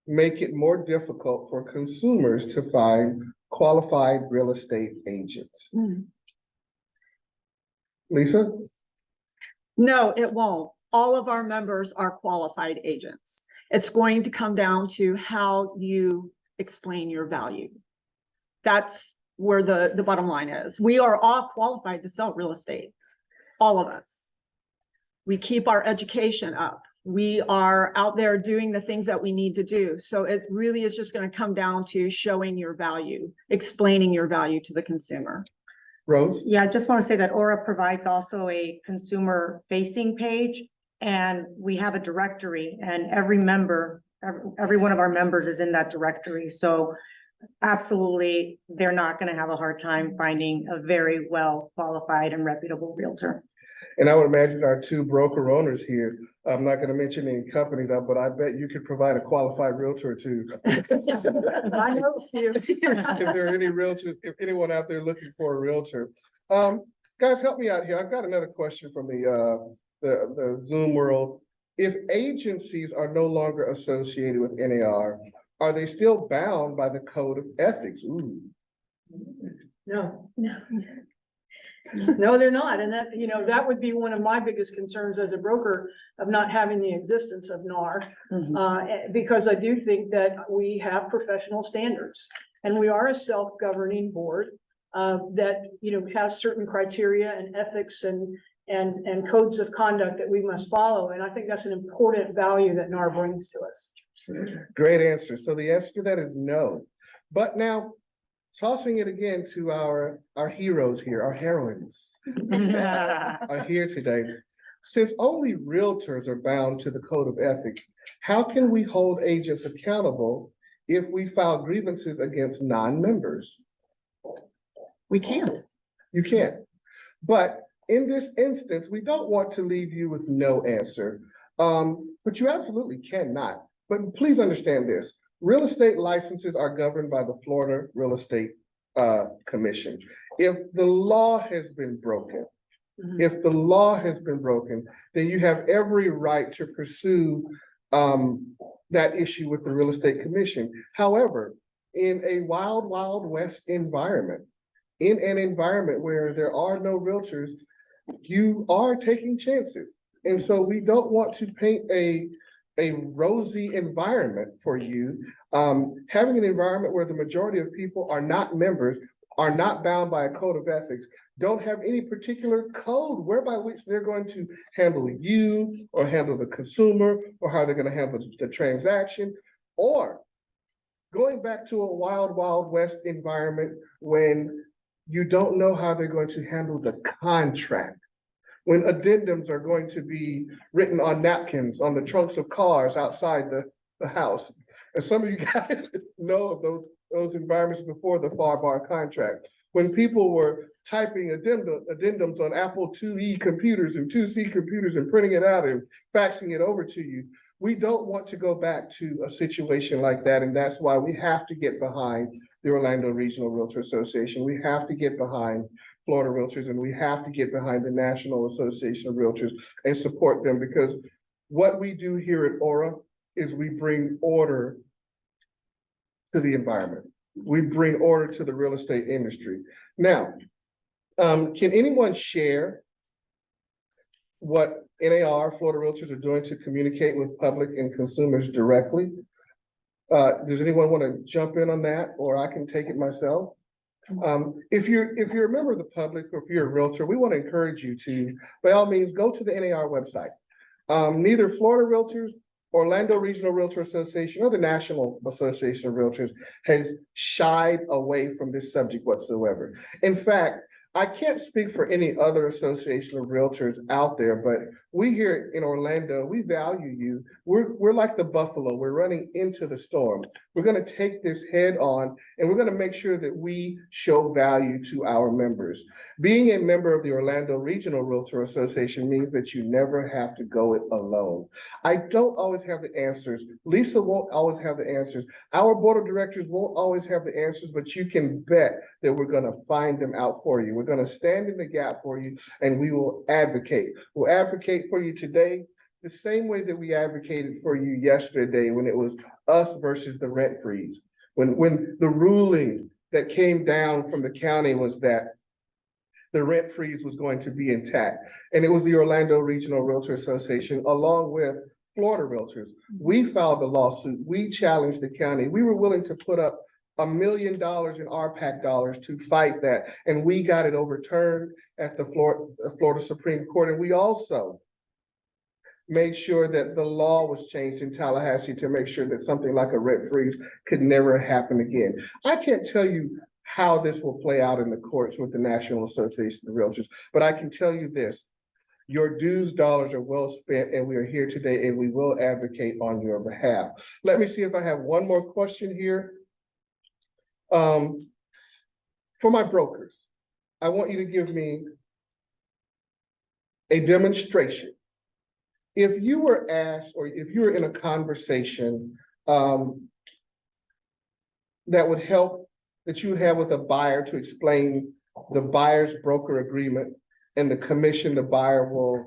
make it more difficult for consumers to find qualified real estate agents? Lisa? No, it won't. All of our members are qualified agents. It's going to come down to how you explain your value. That's where the bottom line is. We are all qualified to sell real estate. All of us. We keep our education up. We are out there doing the things that we need to do. So it really is just going to come down to showing your value, explaining your value to the consumer. Rose? Yeah, I just want to say that ORRA provides also a consumer facing page, and we have a directory, and every one of our members is in that directory. So absolutely, they're not going to have a hard time finding a very well qualified and reputable realtor. And I would imagine our two broker owners here, I'm not gonna mention any companies, but I bet you could provide a qualified realtor too. I know a few. If there are any realtors, if anyone out there looking for a realtor. Guys, help me out here. I've got another question from the Zoom world. If agencies are no longer associated with NAR, are they still bound by the code of ethics? Ooh. No, No. no, they're not. And that, that would be one of my biggest concerns as a broker of not having the existence of NAR. Because I do think that we have professional standards and we are a self-governing board that, has certain criteria and ethics and codes of conduct that we must follow. And I think that's an important value that NAR brings to us. Great answer. So the answer to that is no. But now, tossing it again to our heroes here, our heroines are here today. Since only realtors are bound to the code of ethics, how can we hold agents accountable if we file grievances against non-members? We can't. You can't. But in this instance, we don't want to leave you with no answer, but you absolutely cannot. But please understand this. Real estate licenses are governed by the Florida Real Estate Commission. If the law has been broken, then you have every right to pursue that issue with the Real Estate Commission. However, in a wild, wild west environment, in an environment where there are no realtors, you are taking chances. And so we don't want to paint a rosy environment for you. Having an environment where the majority of people are not members, are not bound by a code of ethics, don't have any particular code whereby which they're going to handle you or handle the consumer or how they're going to handle the transaction, or going back to a wild, wild west environment when you don't know how they're going to handle the contract, when addendums are going to be written on napkins on the trunks of cars outside the house. And some of you guys know of those environments before the FAR bar contract, when people were typing addendums on Apple IIe computers and 2C computers and printing it out and faxing it over to you. We don't want to go back to a situation like that. And that's why we have to get behind the Orlando Regional Realtor Association. We have to get behind Florida Realtors, and we have to get behind the National Association of Realtors and support them, because what we do here at ORRA is we bring order to the environment. We bring order to the real estate industry. Now, can anyone share what NAR, Florida Realtors, are doing to communicate with public and consumers directly? Does anyone want to jump in on that, or I can take it myself? If you're a member of the public, or if you're a realtor, we want to encourage you to, by all means, go to the NAR website. Neither Florida Realtors, Orlando Regional Realtor Association, or the National Association of Realtors has shied away from this subject whatsoever. In fact, I can't speak for any other association of realtors out there, but we here in Orlando, we value you. We're like the buffalo. We're running into the storm. We're going to take this head on, and we're going to make sure that we show value to our members. Being a member of the Orlando Regional Realtor Association means that you never have to go it alone. I don't always have the answers. Lisa won't always have the answers. Our board of directors won't always have the answers, but you can bet that we're going to find them out for you. We're going to stand in the gap for you, and we will advocate. We'll advocate for you today the same way that we advocated for you yesterday when it was us versus the rent freeze. When the ruling that came down from the county was that the rent freeze was going to be intact. And it was the Orlando Regional Realtor Association, along with Florida Realtors. We filed the lawsuit. We challenged the county. We were willing to put up $1 million in RPAC dollars to fight that. And we got it overturned at the Florida Supreme Court. And we also made sure that the law was changed in Tallahassee to make sure that something like a rent freeze could never happen again. I can't tell you how this will play out in the courts with the National Association of Realtors, but I can tell you this: your dues dollars are well spent, and we are here today, and we will advocate on your behalf. Let me see if I have one more question here. For my brokers, I want you to give me a demonstration. If you were asked, or if you were in a conversation, that would help, that you would have with a buyer to explain the buyer's broker agreement and the commission the buyer will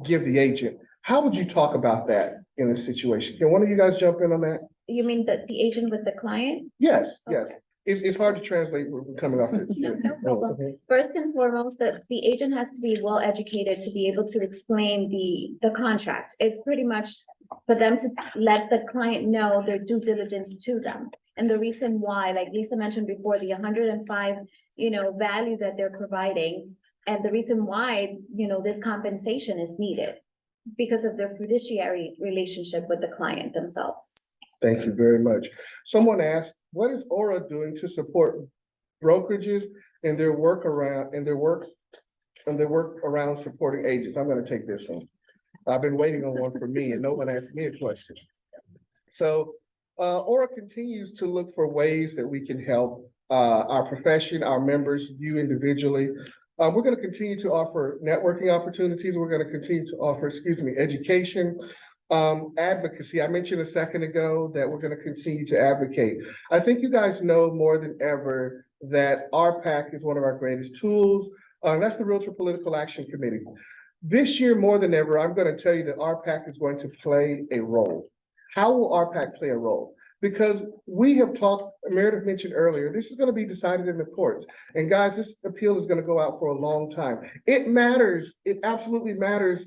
give the agent, how would you talk about that in this situation? Can one of you guys jump in on that? You mean the agent with the client? Yes, yes. Okay. It's hard to translate. We're coming off. No problem. First and foremost, that the agent has to be well educated to be able to explain the contract. It's pretty much for them to let the client know their due diligence to them. And the reason why, like Lisa mentioned before, the 105, value that they're providing. And the reason why, this compensation is needed because of their fiduciary relationship with the client themselves. Thank you very much. Someone asked, what is ORRA doing to support brokerages and their work around supporting agents? I'm going to take this one. I've been waiting on one for me and no one asked me a question. So ORRA continues to look for ways that we can help our profession, our members, you individually. We're going to continue to offer networking opportunities. We're going to continue to offer, education, advocacy. I mentioned a second ago that we're going to continue to advocate. I think you guys know more than ever that RPAC is one of our greatest tools. That's the Realtor Political Action Committee. This year, more than ever, I'm going to tell you that RPAC is going to play a role. How will RPAC play a role? Because we have talked, Meredith mentioned earlier, this is going to be decided in the courts. And guys, this appeal is going to go out for a long time. It matters. It absolutely matters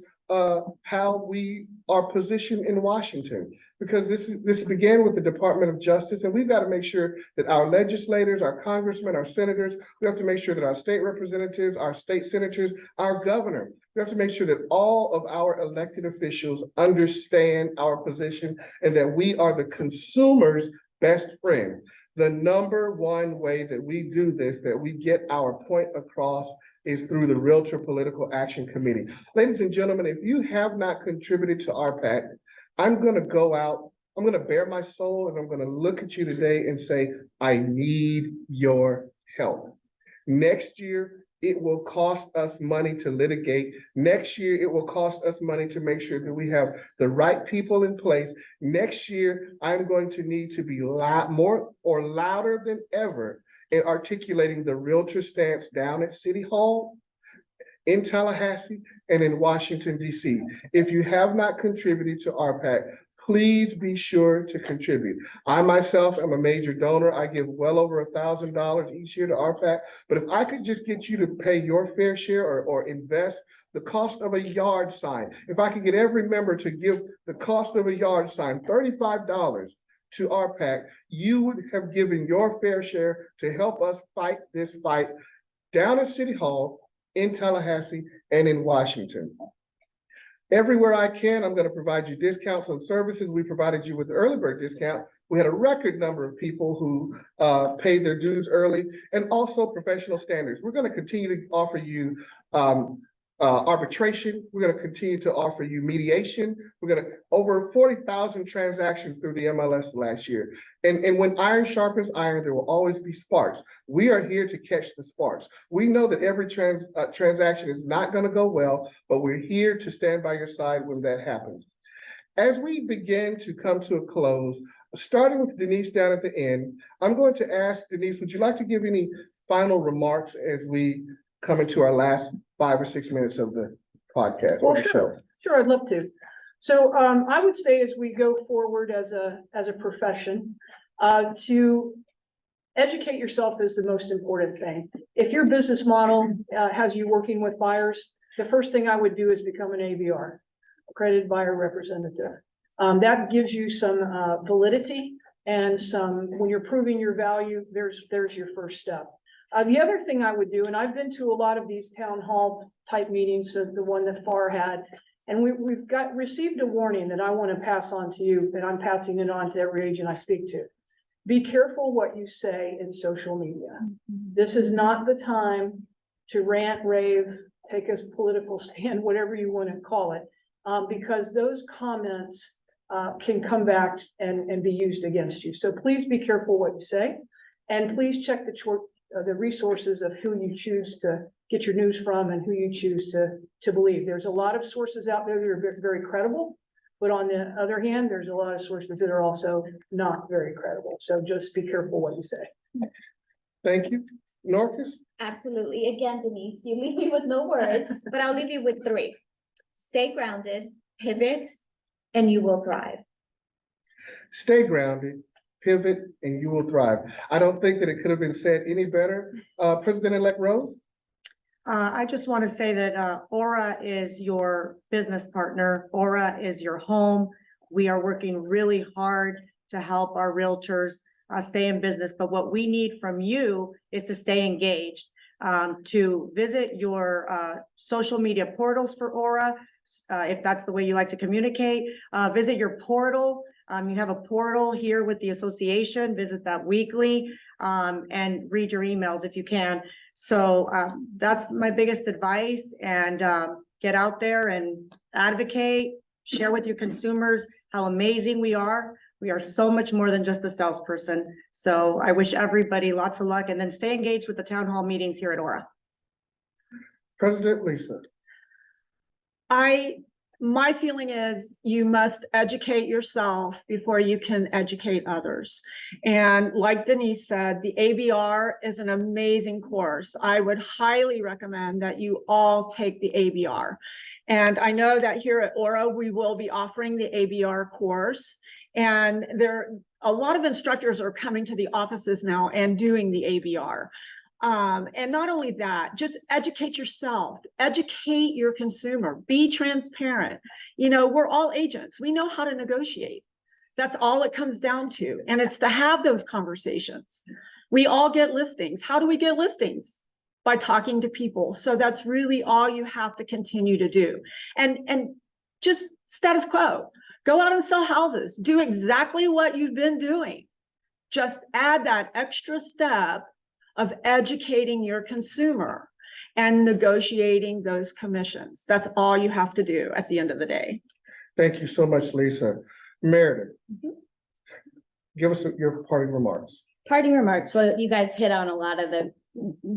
how we are positioned in Washington, because this began with the Department of Justice, and we've got to make sure that our legislators, our congressmen, our senators, we have to make sure that our state representatives, our state senators, our governor, we have to make sure that all of our elected officials understand our position and that we are the consumer's best friend. The number one way that we do this, that we get our point across, is through the Realtor Political Action Committee. Ladies and gentlemen, if you have not contributed to RPAC, I'm going to go out, I'm going to bare my soul, and I'm going to look at you today and say, I need your help. Next year, it will cost us money to litigate. Next year, it will cost us money to make sure that we have the right people in place. Next year, I'm going to need to be more or louder than ever in articulating the Realtor stance down at City Hall, in Tallahassee, and in Washington, D.C. If you have not contributed to RPAC, please be sure to contribute. I myself am a major donor. I give well over $1,000 each year to RPAC. But if I could just get you to pay your fair share or invest the cost of a yard sign, if I could get every member to give the cost of a yard sign, $35 to RPAC, you would have given your fair share to help us fight this fight down at City Hall, in Tallahassee, and in Washington. Everywhere I can, I'm going to provide you discounts on services. We provided you with the early bird discount. We had a record number of people who paid their dues early, and also professional standards. We're going to continue to offer you arbitration. We're going to continue to offer you mediation. We're going to over 40,000 transactions through the MLS last year. And when iron sharpens iron, there will always be sparks. We are here to catch the sparks. We know that every transaction is not going to go well, but we're here to stand by your side when that happens. As we begin to come to a close, starting with Denise down at the end, I'm going to ask Denise, would you like to give any final remarks as we come into our last 5 or 6 minutes of the podcast or the show? Sure, I'd love to. So I would say as we go forward as a profession, to educate yourself is the most important thing. If your business model has you working with buyers, the first thing I would do is become an ABR, accredited buyer representative. That gives you some validity and when you're proving your value, there's your first step. The other thing I would do, and I've been to a lot of these town hall type meetings, so the one that FAR had, and we've received a warning that I want to pass on to you, and I'm passing it on to every agent I speak to. Be careful what you say in social media. This is not the time to rant, rave, take a political stand, whatever you want to call it, because those comments can come back and be used against you. So please be careful what you say, and please check the resources of who you choose to get your news from and who you choose to believe. There's a lot of sources out there that are very credible, but on the other hand, there's a lot of sources that are also not very credible. So just be careful what you say. Thank you. Norcus? Absolutely. Again, Denise, you leave me with no words, but I'll leave you with three. Stay grounded, pivot, and you will thrive. Stay grounded, pivot, and you will thrive. I don't think that it could have been said any better. President-elect Rose? I just want to say that ORRA is your business partner. ORRA is your home. We are working really hard to help our realtors stay in business. But what we need from you is to stay engaged, to visit your social media portals for ORRA, if that's the way you like to communicate. Visit your portal. You have a portal here with the association. Visit that weekly and read your emails if you can. So that's my biggest advice, and get out there and advocate, share with your consumers how amazing we are. We are so much more than just a salesperson. So I wish everybody lots of luck, and then stay engaged with the town hall meetings here at ORRA. President Lisa? My feeling is you must educate yourself before you can educate others. And like Denise said, the ABR is an amazing course. I would highly recommend that you all take the ABR. And I know that here at ORRA, we will be offering the ABR course. And a lot of instructors are coming to the offices now and doing the ABR. And not only that, just educate yourself, educate your consumer, be transparent. You know, we're all agents. We know how to negotiate. That's all it comes down to. And it's to have those conversations. We all get listings. How do we get listings? By talking to people. So that's really all you have to continue to do. And just status quo. Go out and sell houses. Do exactly what you've been doing. Just add that extra step of educating your consumer and negotiating those commissions. That's all you have to do at the end of the day. Thank you so much, Lisa. Meredith, give us your parting remarks. Parting remarks. Well, you guys hit on a lot of the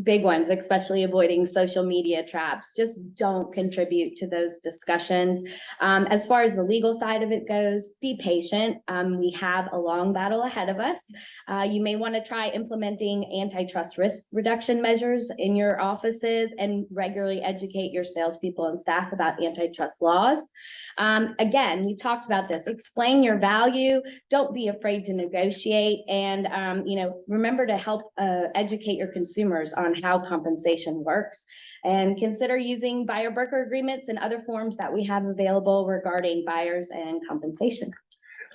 big ones, especially avoiding social media traps. Just don't contribute to those discussions. As far as the legal side of it goes, be patient. We have a long battle ahead of us. You may want to try implementing antitrust risk reduction measures in your offices and regularly educate your salespeople and staff about antitrust laws. Again, we talked about this. Explain your value. Don't be afraid to negotiate, and remember to help educate your consumers on how compensation works, and consider using buyer broker agreements and other forms that we have available regarding buyers and compensation.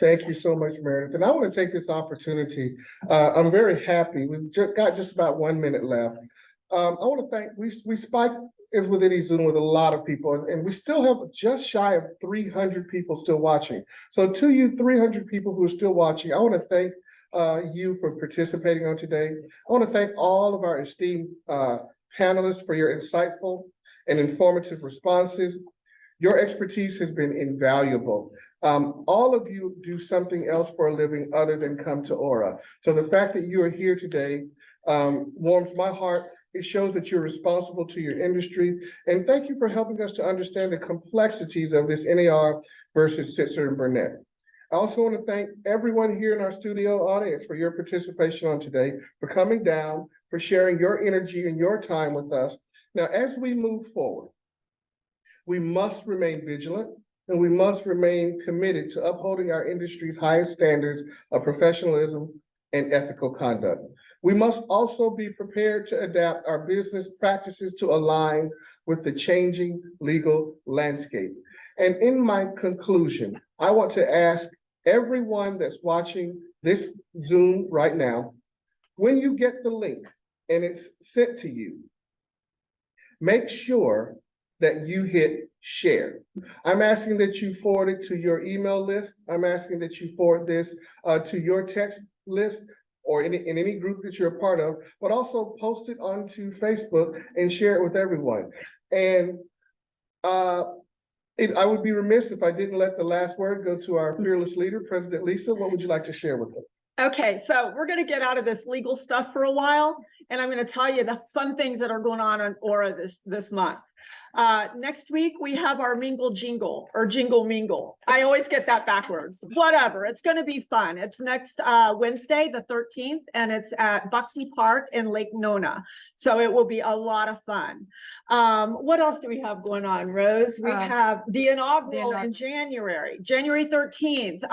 Thank you so much, Meredith. And I want to take this opportunity. I'm very happy. We've got just about 1 minute left. I want to thank, we spiked is with any Zoom with a lot of people, and we still have just shy of 300 people still watching. So to you 300 people who are still watching, I want to thank you for participating on today. I want to thank all of our esteemed panelists for your insightful and informative responses. Your expertise has been invaluable. All of you do something else for a living other than come to ORRA. So the fact that you are here today warms my heart. It shows that you're responsible to your industry. And thank you for helping us to understand the complexities of this NAR versus Sitzer and Burnett. I also want to thank everyone here in our studio audience for your participation on today, for coming down, for sharing your energy and your time with us. Now, as we move forward, we must remain vigilant, and we must remain committed to upholding our industry's highest standards of professionalism and ethical conduct. We must also be prepared to adapt our business practices to align with the changing legal landscape. And in my conclusion, I want to ask everyone that's watching this Zoom right now, when you get the link and it's sent to you, make sure that you hit share. I'm asking that you forward it to your email list. I'm asking that you forward this to your text list or in any group that you're a part of, but also post it onto Facebook and share it with everyone. And I would be remiss if I didn't let the last word go to our fearless leader, President Lisa. What would you like to share with them? Okay, so we're gonna get out of this legal stuff for a while, and I'm gonna tell you the fun things that are going on ORRA this month. Next week, we have our Mingle Jingle or Jingle Mingle. I always get that backwards. Whatever, it's gonna be fun. It's next Wednesday, the 13th, and it's at Buxy Park in Lake Nona. So it will be a lot of fun. What else do we have going on, Rose? We have the inaugural in January 13th.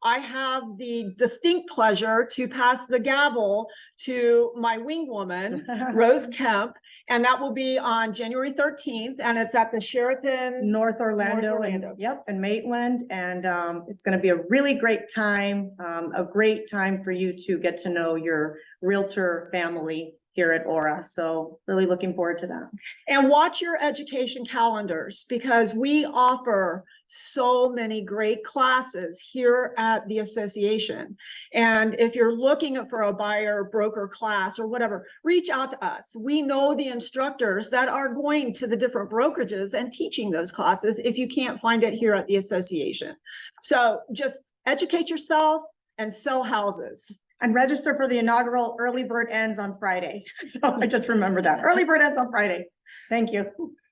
I have the distinct pleasure to pass the gavel to my wing woman, Rose Kemp, and that will be on January 13th, and it's at the Sheraton North Orlando, Orlando. and yep, and Maitland, and it's gonna be a really great time, a great time for you to get to know your Realtor family here at ORRA. So really looking forward to that. And watch your education calendars, because we offer so many great classes here at the association. And if you're looking for a buyer broker class or whatever, reach out to us. We know the instructors that are going to the different brokerages and teaching those classes if you can't find it here at the association. So just educate yourself and sell houses. And register for the inaugural. Early bird ends on Friday. So I just remember that. Early bird ends on Friday. Thank you.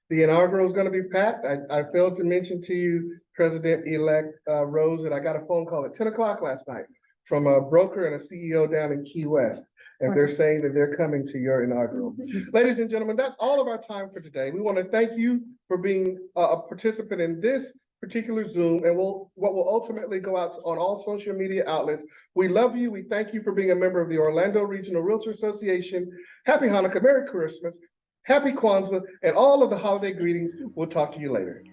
The inaugural is going to be packed. I failed to mention to you, President-elect Rose, that I got a phone call at 10 o'clock last night from a broker and a CEO down in Key West. And they're saying that they're coming to your inaugural. Ladies and gentlemen, that's all of our time for today. We want to thank you for being a participant in this particular Zoom, and what will ultimately go out on all social media outlets. We love you. We thank you for being a member of the Orlando Regional Realtor Association. Happy Hanukkah, Merry Christmas, Happy Kwanzaa, and all of the holiday greetings. We'll talk to you later.